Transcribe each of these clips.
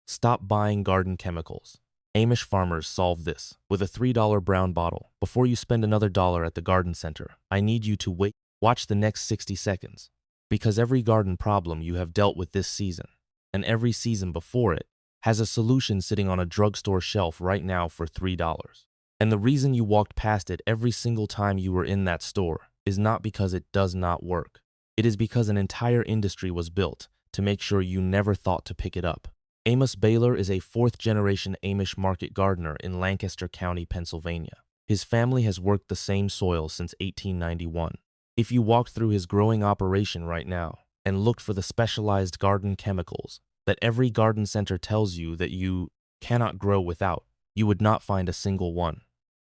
Stop buying garden chemicals. Amish farmers solve this with a $3 brown bottle. Before you spend another dollar at the garden center, I need you to watch the next 60 seconds. Because every garden problem you have dealt with this season, and every season before it, has a solution sitting on a drugstore shelf right now for $3. And the reason you walked past it every single time you were in that store is not because it does not work. It is because an entire industry was built to make sure you never thought to pick it up. Amos Baylor is a fourth-generation Amish market gardener in Lancaster County, Pennsylvania. His family has worked the same soil since 1891. If you walked through his growing operation right now and looked for the specialized garden chemicals that every garden center tells you that you cannot grow without, you would not find a single one.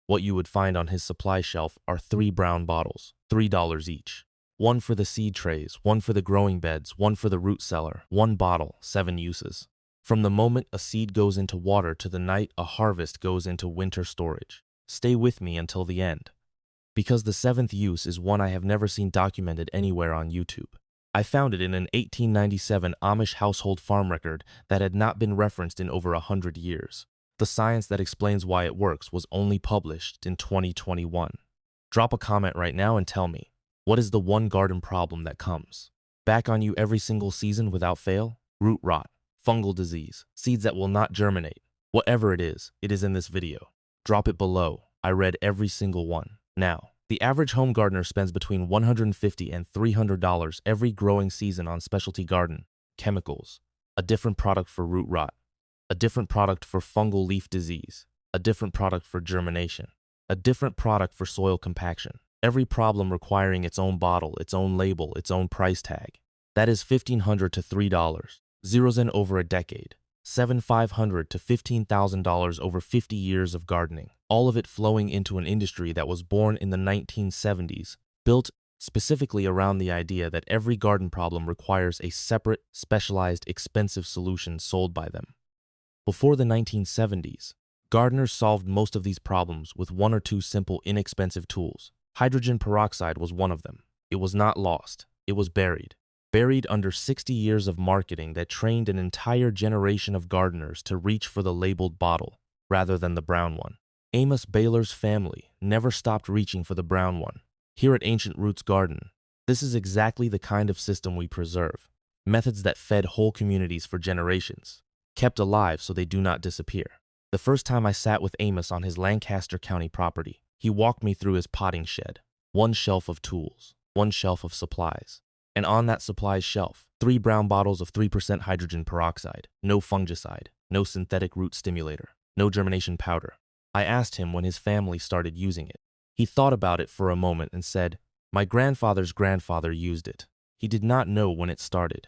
What you would find on his supply shelf are 3 brown bottles, $3 each. One for the seed trays, one for the growing beds, one for the root cellar, 1 bottle, 7 uses. From the moment a seed goes into water to the night a harvest goes into winter storage. Stay with me until the end, because the 7th use is one I have never seen documented anywhere on YouTube. I found it in an 1897 Amish household farm record that had not been referenced in over 100 years. The science that explains why it works was only published in 2021. Drop a comment right now and tell me, what is the one garden problem that comes back on you every single season without fail? Root rot, fungal disease, seeds that will not germinate. Whatever it is in this video. Drop it below. I read every single one. Now, the average home gardener spends between $150 and $300 every growing season on specialty garden chemicals, a different product for root rot, a different product for fungal leaf disease, a different product for germination, a different product for soil compaction. Every problem requiring its own bottle, its own label, its own price tag. That is $1,500 to $3. Zeros in over a decade. $7,500 to $15,000 over 50 years of gardening. All of it flowing into an industry that was born in the 1970s, built specifically around the idea that every garden problem requires a separate, specialized, expensive solution sold by them. Before the 1970s, gardeners solved most of these problems with 1 or 2 simple, inexpensive tools. Hydrogen peroxide was one of them. It was not lost. It was buried. Buried under 60 years of marketing that trained an entire generation of gardeners to reach for the labeled bottle rather than the brown one. Amos Baylor's family never stopped reaching for the brown one. Here at Ancient Roots Garden, this is exactly the kind of system we preserve. Methods that fed whole communities for generations, kept alive so they do not disappear. The first time I sat with Amos on his Lancaster County property, he walked me through his potting shed. 1 shelf of tools, 1 shelf of supplies. And on that supplies shelf, 3 brown bottles of 3% hydrogen peroxide, no fungicide, no synthetic root stimulator, no germination powder. I asked him when his family started using it. He thought about it for a moment and said, "My grandfather's grandfather used it. He did not know when it started.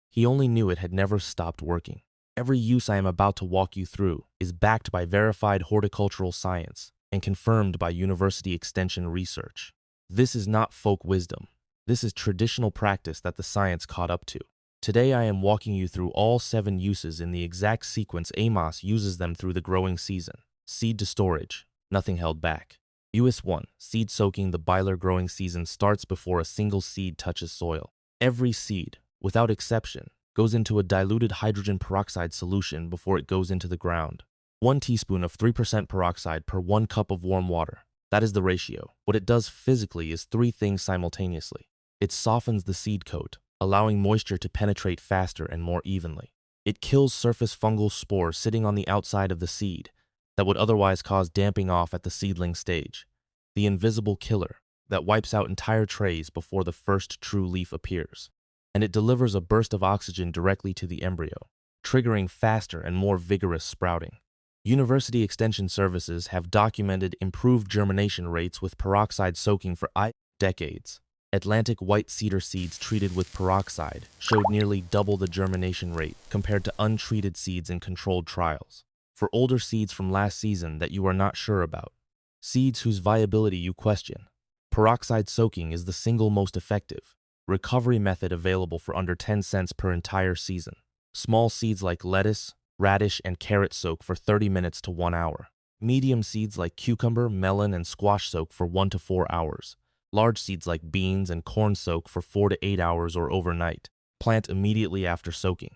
He only knew it had never stopped working." Every use I am about to walk you through is backed by verified horticultural science and confirmed by university extension research. This is not folk wisdom. This is traditional practice that the science caught up to. Today I am walking you through all 7 uses in the exact sequence Amos uses them through the growing season. Seed to storage, nothing held back. US 1, seed soaking. The Baylor growing season starts before a single seed touches soil. Every seed, without exception, goes into a diluted hydrogen peroxide solution before it goes into the ground. 1 teaspoon of 3% peroxide per 1 cup of warm water. That is the ratio. What it does physically is 3 things simultaneously. It softens the seed coat, allowing moisture to penetrate faster and more evenly. It kills surface fungal spores sitting on the outside of the seed that would otherwise cause damping off at the seedling stage. The invisible killer that wipes out entire trays before the first true leaf appears. And it delivers a burst of oxygen directly to the embryo, triggering faster and more vigorous sprouting. University extension services have documented improved germination rates with peroxide soaking for decades. Atlantic white cedar seeds treated with peroxide showed nearly double the germination rate compared to untreated seeds in controlled trials. For older seeds from last season that you are not sure about, seeds whose viability you question, peroxide soaking is the single most effective recovery method available for under 10 cents per entire season. Small seeds like lettuce, radish, and carrot soak for 30 minutes to 1 hour. Medium seeds like cucumber, melon, and squash soak for 1 to 4 hours. Large seeds like beans and corn soak for 4 to 8 hours or overnight. Plant immediately after soaking.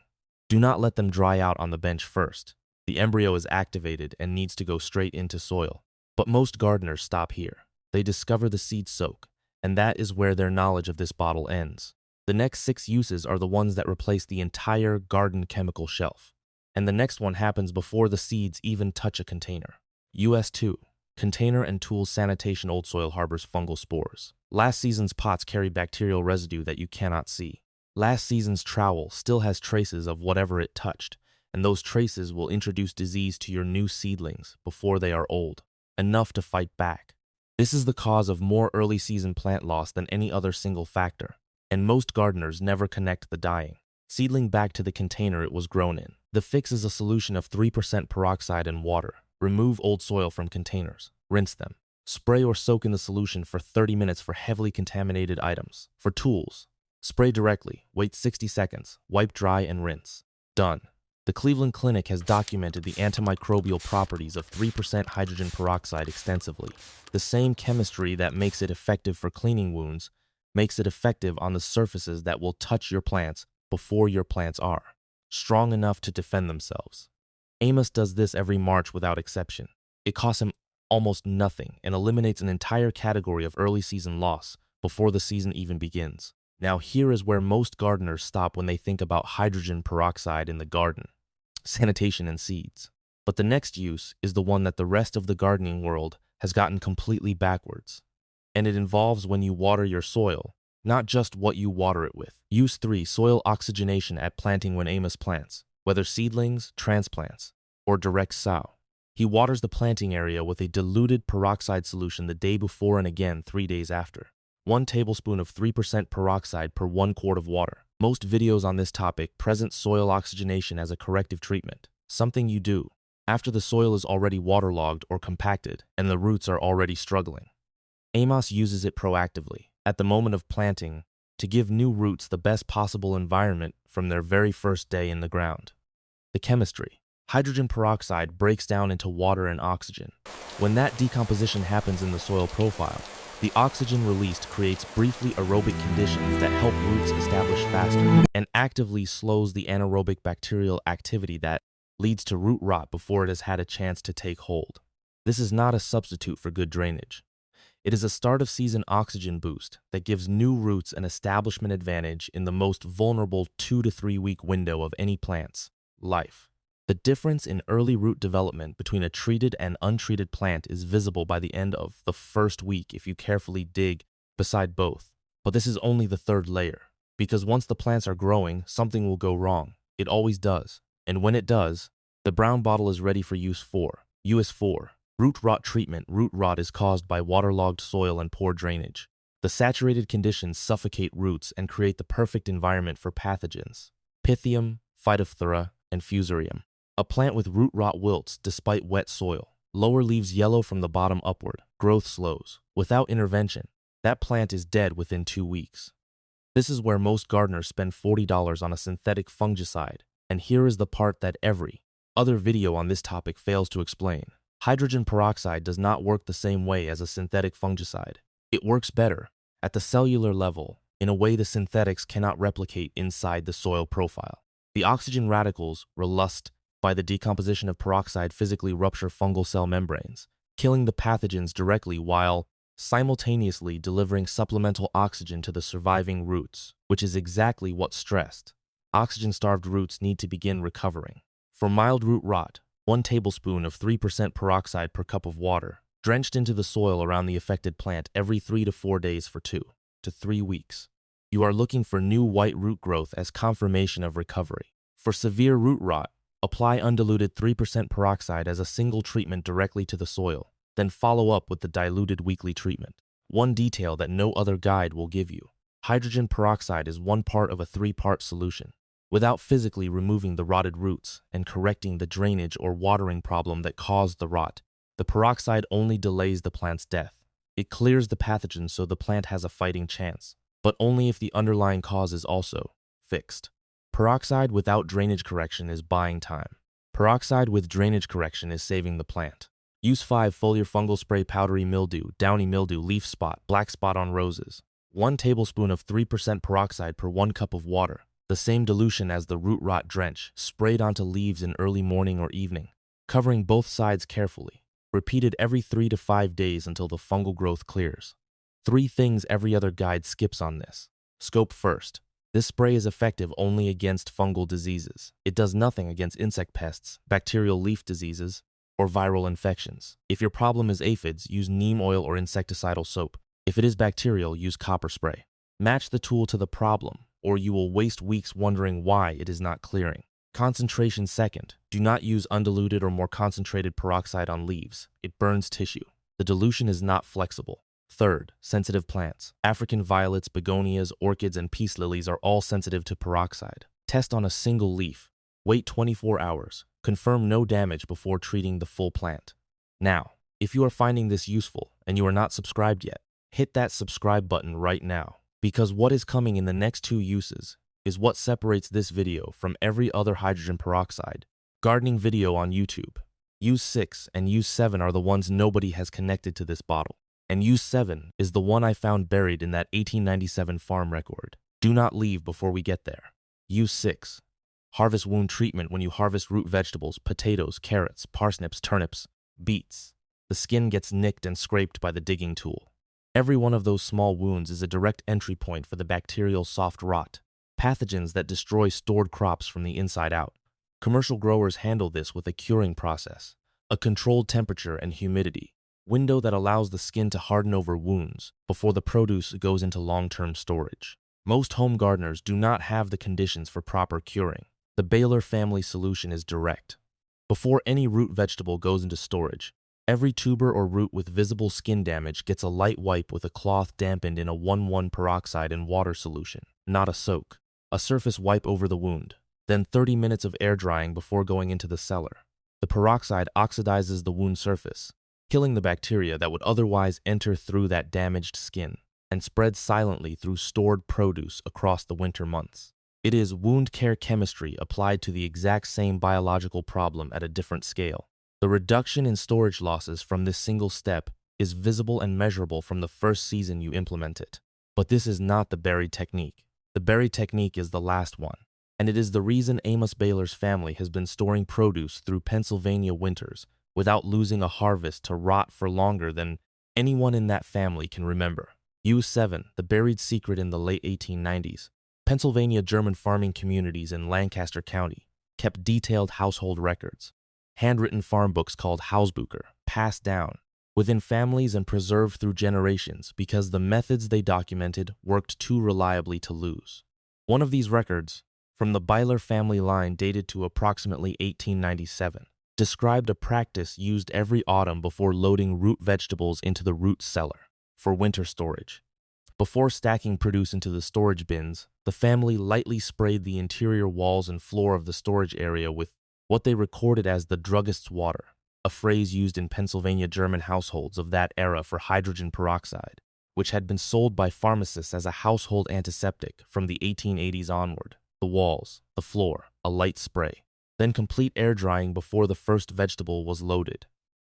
Do not let them dry out on the bench first. The embryo is activated and needs to go straight into soil. But most gardeners stop here. They discover the seed soak, and that is where their knowledge of this bottle ends. The next 6 uses are the ones that replace the entire garden chemical shelf. And the next one happens before the seeds even touch a container. US 2. Container and tools sanitation. Old soil harbors fungal spores. Last season's pots carry bacterial residue that you cannot see. Last season's trowel still has traces of whatever it touched, and those traces will introduce disease to your new seedlings before they are old, enough to fight back. This is the cause of more early season plant loss than any other single factor, and most gardeners never connect the dying seedling back to the container it was grown in. The fix is a solution of 3% peroxide and water. Remove old soil from containers. Rinse them. Spray or soak in the solution for 30 minutes for heavily contaminated items. For tools, spray directly, wait 60 seconds, wipe dry and rinse. Done. The Cleveland Clinic has documented the antimicrobial properties of 3% hydrogen peroxide extensively. The same chemistry that makes it effective for cleaning wounds makes it effective on the surfaces that will touch your plants before your plants are strong enough to defend themselves. Amish does this every March without exception. It costs him almost nothing and eliminates an entire category of early season loss before the season even begins. Now here is where most gardeners stop when they think about hydrogen peroxide in the garden, sanitation and seeds. But the next use is the one that the rest of the gardening world has gotten completely backwards. And it involves when you water your soil, not just what you water it with. Use 3. Soil oxygenation at planting. When Amish plants, whether seedlings, transplants, or direct sow, he waters the planting area with a diluted peroxide solution the day before and again 3 days after. 1 tablespoon of 3% peroxide per 1 quart of water. Most videos on this topic present soil oxygenation as a corrective treatment, something you do after the soil is already waterlogged or compacted and the roots are already struggling. Amish uses it proactively, at the moment of planting, to give new roots the best possible environment from their very first day in the ground. The chemistry. Hydrogen peroxide breaks down into water and oxygen. When that decomposition happens in the soil profile, the oxygen released creates briefly aerobic conditions that help roots establish faster and actively slows the anaerobic bacterial activity that leads to root rot before it has had a chance to take hold. This is not a substitute for good drainage. It is a start-of-season oxygen boost that gives new roots an establishment advantage in the most vulnerable 2 to 3 week window of any plant's life. The difference in early root development between a treated and untreated plant is visible by the end of the first week if you carefully dig beside both. But this is only the 3rd layer, because once the plants are growing, something will go wrong. It always does. And when it does, the brown bottle is ready for use 4. US 4. Root rot treatment. Root rot is caused by waterlogged soil and poor drainage. The saturated conditions suffocate roots and create the perfect environment for pathogens. Pythium, Phytophthora, and Fusarium. A plant with root rot wilts despite wet soil. Lower leaves yellow from the bottom upward. Growth slows. Without intervention, that plant is dead within 2 weeks. This is where most gardeners spend $40 on a synthetic fungicide, and here is the part that every other video on this topic fails to explain. Hydrogen peroxide does not work the same way as a synthetic fungicide. It works better at the cellular level in a way the synthetics cannot replicate inside the soil profile. The oxygen radicals released by the decomposition of peroxide physically rupture fungal cell membranes, killing the pathogens directly while simultaneously delivering supplemental oxygen to the surviving roots, which is exactly what stressed, oxygen-starved roots need to begin recovering. For mild root rot, 1 tablespoon of 3% peroxide per cup of water, drenched into the soil around the affected plant every 3 to 4 days for 2 to 3 weeks. You are looking for new white root growth as confirmation of recovery. For severe root rot, apply undiluted 3% peroxide as a single treatment directly to the soil, then follow up with the diluted weekly treatment. One detail that no other guide will give you. Hydrogen peroxide is 1 part of a 3-part solution. Without physically removing the rotted roots and correcting the drainage or watering problem that caused the rot, the peroxide only delays the plant's death. It clears the pathogen so the plant has a fighting chance, but only if the underlying cause is also fixed. Peroxide without drainage correction is buying time. Peroxide with drainage correction is saving the plant. Use 5 foliar fungal spray. Powdery mildew, downy mildew, leaf spot, black spot on roses. 1 tablespoon of 3% peroxide per 1 cup of water. the same dilution as the root rot drench, sprayed onto leaves in early morning or evening, covering both sides carefully, repeated every 3 to 5 days until the fungal growth clears. 3 things every other guide skips on this. Scope first. This spray is effective only against fungal diseases. It does nothing against insect pests, bacterial leaf diseases, or viral infections. If your problem is aphids, use neem oil or insecticidal soap. If it is bacterial, use copper spray. Match the tool to the problem, or you will waste weeks wondering why it is not clearing. Concentration second. Do not use undiluted or more concentrated peroxide on leaves. It burns tissue. The dilution is not flexible. Third, sensitive plants. African violets, begonias, orchids, and peace lilies are all sensitive to peroxide. Test on a single leaf. Wait 24 hours. Confirm no damage before treating the full plant. Now, if you are finding this useful and you are not subscribed yet, hit that subscribe button right now, because what is coming in the next 2 uses is what separates this video from every other hydrogen peroxide gardening video on YouTube. Use 6 and Use 7 are the ones nobody has connected to this bottle, and Use 7 is the one I found buried in that 1897 farm record. Do not leave before we get there. Use 6. Harvest wound treatment when you harvest root vegetables, potatoes, carrots, parsnips, turnips, beets. The skin gets nicked and scraped by the digging tool. Every one of those small wounds is a direct entry point for the bacterial soft rot, pathogens that destroy stored crops from the inside out. Commercial growers handle this with a curing process, a controlled temperature and humidity window that allows the skin to harden over wounds before the produce goes into long-term storage. Most home gardeners do not have the conditions for proper curing. The Baylor family solution is direct. Before any root vegetable goes into storage, every tuber or root with visible skin damage gets a light wipe with a cloth dampened in a 1:1 peroxide and water solution, not a soak. A surface wipe over the wound, then 30 minutes of air drying before going into the cellar. The peroxide oxidizes the wound surface, killing the bacteria that would otherwise enter through that damaged skin, and spread silently through stored produce across the winter months. It is wound care chemistry applied to the exact same biological problem at a different scale. The reduction in storage losses from this single step is visible and measurable from the first season you implement it. But this is not the buried technique. The buried technique is the last one, and it is the reason Amos Baylor's family has been storing produce through Pennsylvania winters without losing a harvest to rot for longer than anyone in that family can remember. Use 7, the buried secret in the late 1890s. Pennsylvania German farming communities in Lancaster County kept detailed household records, handwritten farm books called Hausbücher, passed down within families and preserved through generations because the methods they documented worked too reliably to lose. One of these records, from the Baylor family line dated to approximately 1897, described a practice used every autumn before loading root vegetables into the root cellar for winter storage. Before stacking produce into the storage bins, the family lightly sprayed the interior walls and floor of the storage area with what they recorded as the druggist's water, a phrase used in Pennsylvania German households of that era for hydrogen peroxide, which had been sold by pharmacists as a household antiseptic from the 1880s onward. The walls, the floor, a light spray, then complete air drying before the first vegetable was loaded.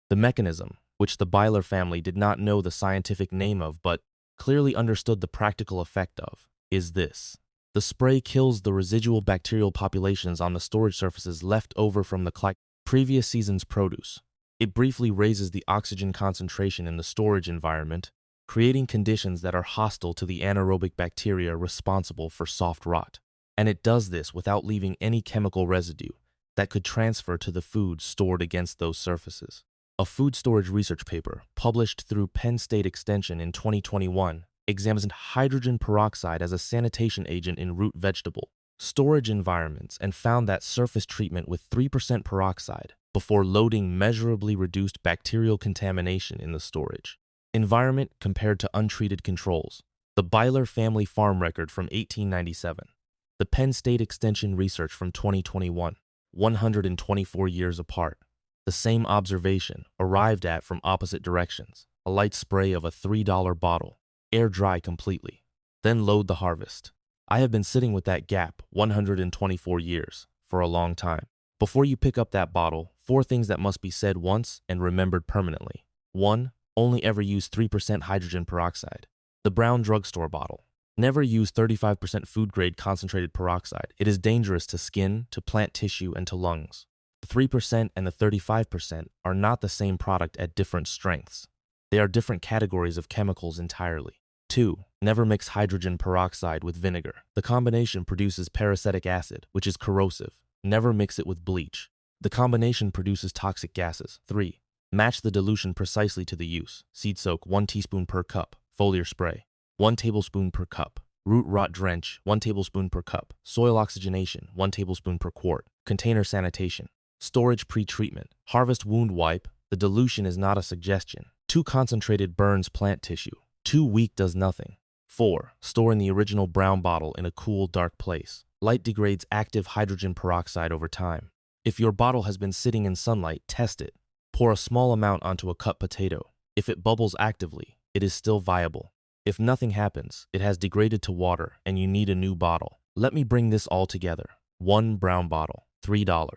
The mechanism, which the Baylor family did not know the scientific name of but clearly understood the practical effect of, is this. The spray kills the residual bacterial populations on the storage surfaces left over from the previous season's produce. It briefly raises the oxygen concentration in the storage environment, creating conditions that are hostile to the anaerobic bacteria responsible for soft rot. And it does this without leaving any chemical residue that could transfer to the food stored against those surfaces. A food storage research paper published through Penn State Extension in 2021 examines hydrogen peroxide as a sanitation agent in root vegetable storage environments and found that surface treatment with 3% peroxide before loading measurably reduced bacterial contamination in the storage environment compared to untreated controls. The Baylor family farm record from 1897. The Penn State Extension research from 2021, 124 years apart. The same observation, arrived at from opposite directions. A light spray of a $3 bottle, air dry completely, then load the harvest. I have been sitting with that gap, 124 years, for a long time. Before you pick up that bottle, 4 things that must be said once and remembered permanently. 1. Only ever use 3% hydrogen peroxide. The brown drugstore bottle. Never use 35% food-grade concentrated peroxide. It is dangerous to skin, to plant tissue, and to lungs. The 3% and the 35% are not the same product at different strengths. They are different categories of chemicals entirely. 2. Never mix hydrogen peroxide with vinegar. The combination produces peracetic acid, which is corrosive. Never mix it with bleach. The combination produces toxic gases. 3. Match the dilution precisely to the use. Seed soak 1 teaspoon per cup. Foliar spray 1 tablespoon per cup. Root rot drench 1 tablespoon per cup. Soil oxygenation 1 tablespoon per quart. Container sanitation. Storage pre-treatment. Harvest wound wipe. The dilution is not a suggestion. Too concentrated burns plant tissue. Too weak does nothing. 4. Store in the original brown bottle in a cool, dark place. Light degrades active hydrogen peroxide over time. If your bottle has been sitting in sunlight, test it. Pour a small amount onto a cut potato. If it bubbles actively, it is still viable. If nothing happens, it has degraded to water and you need a new bottle. Let me bring this all together. 1 brown bottle, $3.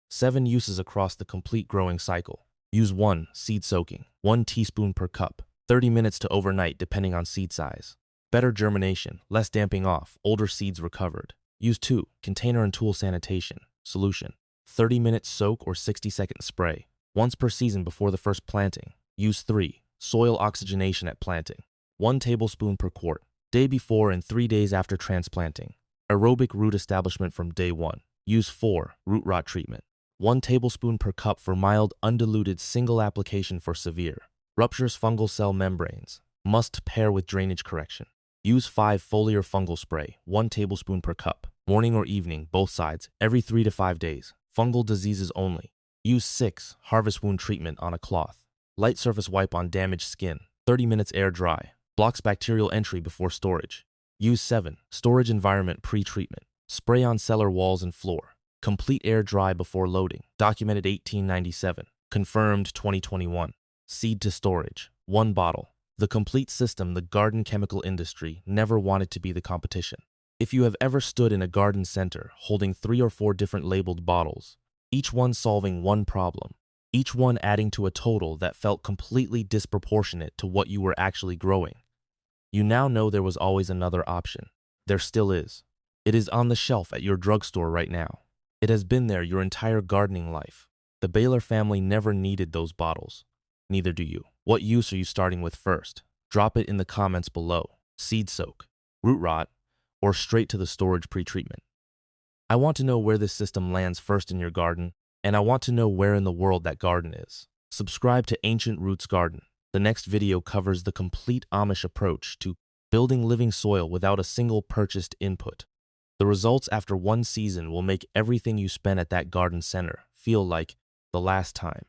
7 uses across the complete growing cycle. Use 1 seed soaking, 1 teaspoon per cup, 30 minutes to overnight depending on seed size. Better germination, less damping off, older seeds recovered. Use 2 container and tool sanitation, solution, 30-minute soak or 60-second spray, once per season before the first planting. Use 3 soil oxygenation at planting, 1 tablespoon per quart, day before and 3 days after transplanting. Aerobic root establishment from day 1. Use 4 root rot treatment, 1 tablespoon per cup for mild undiluted, single application for severe. Ruptures fungal cell membranes. Must pair with drainage correction. Use 5 foliar fungal spray, 1 tablespoon per cup, morning or evening, both sides, every 3 to 5 days. Fungal diseases only. Use 6 harvest wound treatment on a cloth. Light surface wipe on damaged skin, 30 minutes air dry. Blocks bacterial entry before storage. Use 7 storage environment pre-treatment. Spray on cellar walls and floor. Complete air dry before loading. Documented 1897. Confirmed 2021. Seed to storage. 1 bottle. The complete system the garden chemical industry never wanted to be the competition. If you have ever stood in a garden center holding 3 or 4 different labeled bottles, each one solving one problem, each one adding to a total that felt completely disproportionate to what you were actually growing, you now know there was always another option. There still is. It is on the shelf at your drugstore right now. It has been there your entire gardening life. The Baylor family never needed those bottles. Neither do you. What use are you starting with first? Drop it in the comments below. Seed soak, root rot, or straight to the storage pre-treatment. I want to know where this system lands first in your garden, and I want to know where in the world that garden is. Subscribe to Ancient Roots Garden. The next video covers the complete Amish approach to building living soil without a single purchased input. The results after 1 season will make everything you spent at that garden center feel like the last time.